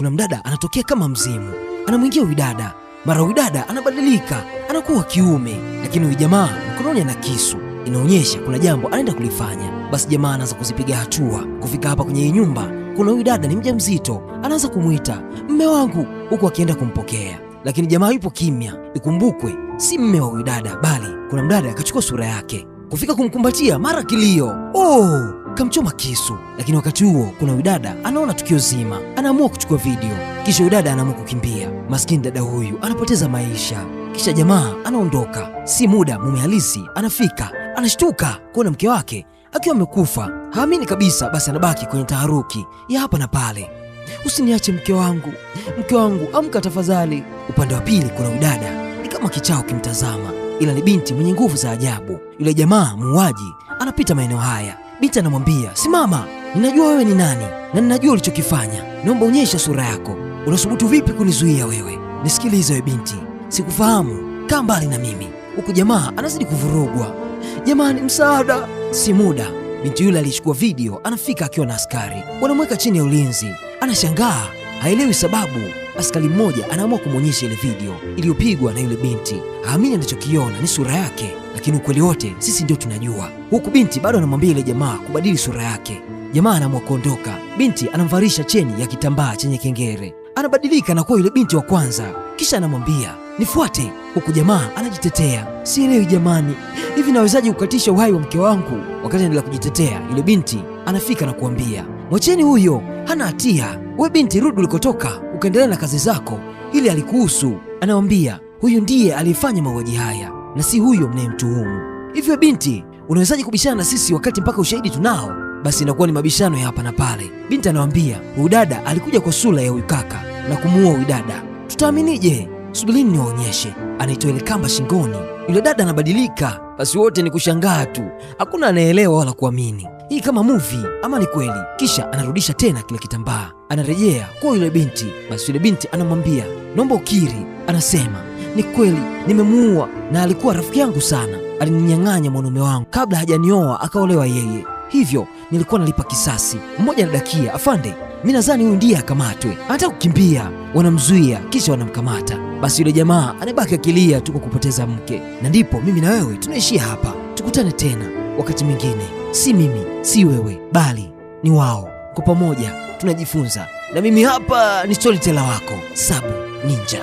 kuna mdada anatokea kama mzimu, anamwingia huyu dada. Mara huyu dada anabadilika, anakuwa kiume, lakini huyu jamaa mkononi ana kisu, inaonyesha kuna jambo anaenda kulifanya. Basi jamaa anaanza kuzipiga hatua. Kufika hapa kwenye hii nyumba, kuna huyu dada ni mjamzito, anaanza kumuita mme wangu, huku akienda kumpokea, lakini jamaa yupo kimya. Ikumbukwe si mme wa huyu dada, bali kuna mdada akachukua sura yake. Kufika kumkumbatia, mara kilio, kamchoma kisu. Lakini wakati huo kuna huyu dada anaona tukio zima, anaamua kuchukua video, kisha huyu dada anaamua kukimbia. Maskini dada huyu anapoteza maisha, kisha jamaa anaondoka. Si muda mume halisi anafika, anashtuka kuona mke wake akiwa amekufa, haamini kabisa. Basi anabaki kwenye taharuki ya hapa na pale. Usiniache mke wangu, mke wangu, amka tafadhali. Upande wa pili kuna huyu dada ni kama kichao kimtazama, ila ni binti mwenye nguvu za ajabu. Yule jamaa muuaji anapita maeneo haya. Binti anamwambia, simama, ninajua wewe ni nani na ninajua ulichokifanya, naomba onyesha sura yako. Unasubutu vipi kunizuia wewe? Nisikilize wewe binti, sikufahamu, kaa mbali na mimi. Huku jamaa anazidi kuvurugwa. Jamani, msaada! Si muda binti yule alichukua video, anafika akiwa na askari, wanamweka chini ya ulinzi. Anashangaa, haelewi sababu. Askari mmoja anaamua kumwonyesha ile video iliyopigwa na yule binti. Haamini anachokiona ni sura yake, lakini ukweli wote sisi ndio tunajua. Huku binti bado anamwambia ile jamaa kubadili sura yake. Jamaa anaamua kuondoka. Binti anamvarisha cheni ya kitambaa chenye kengere, anabadilika na kuwa yule binti wa kwanza, kisha anamwambia nifuate. Huku jamaa anajitetea, sielewi jamani, hivi nawezaje kukatisha uhai wa mke wangu? Wakati anaendelea kujitetea, yule binti anafika na kuambia, mwacheni huyo, hana hatia. We binti, rudi ulikotoka ukaendelea na kazi zako, ili alikuhusu. Anamwambia huyu ndiye aliyefanya mauaji haya na si huyo mnayemtuhumu. Hivyo binti, unawezaje kubishana na sisi wakati mpaka ushahidi tunao? Basi inakuwa ni mabishano ya hapa na pale. Binti anamwambia huyu dada alikuja kwa sura ya huyu kaka na kumuua huyu dada, tutaaminije? Subirini niwaonyeshe. Anaitoa ile kamba shingoni, yule dada anabadilika. Basi wote ni kushangaa tu, hakuna anaelewa wala kuamini hii kama movie ama ni kweli. Kisha anarudisha tena kile kitambaa, anarejea kwa yule binti. Basi yule binti anamwambia, naomba ukiri. Anasema, ni kweli nimemuua, na alikuwa rafiki yangu sana, alininyang'anya mwanaume wangu kabla hajanioa akaolewa yeye, hivyo nilikuwa nalipa kisasi. Mmoja anadakia, afande, mimi nadhani huyu ndiye akamatwe. Anataka kukimbia, wanamzuia kisha wanamkamata. Basi yule jamaa anabaki akilia tu kwa kupoteza mke. Na ndipo mimi na wewe tunaishia hapa. Tukutane tena wakati mwingine. Si mimi, si wewe, bali ni wao. Kwa pamoja tunajifunza, na mimi hapa ni storyteller wako Sabu Ninja.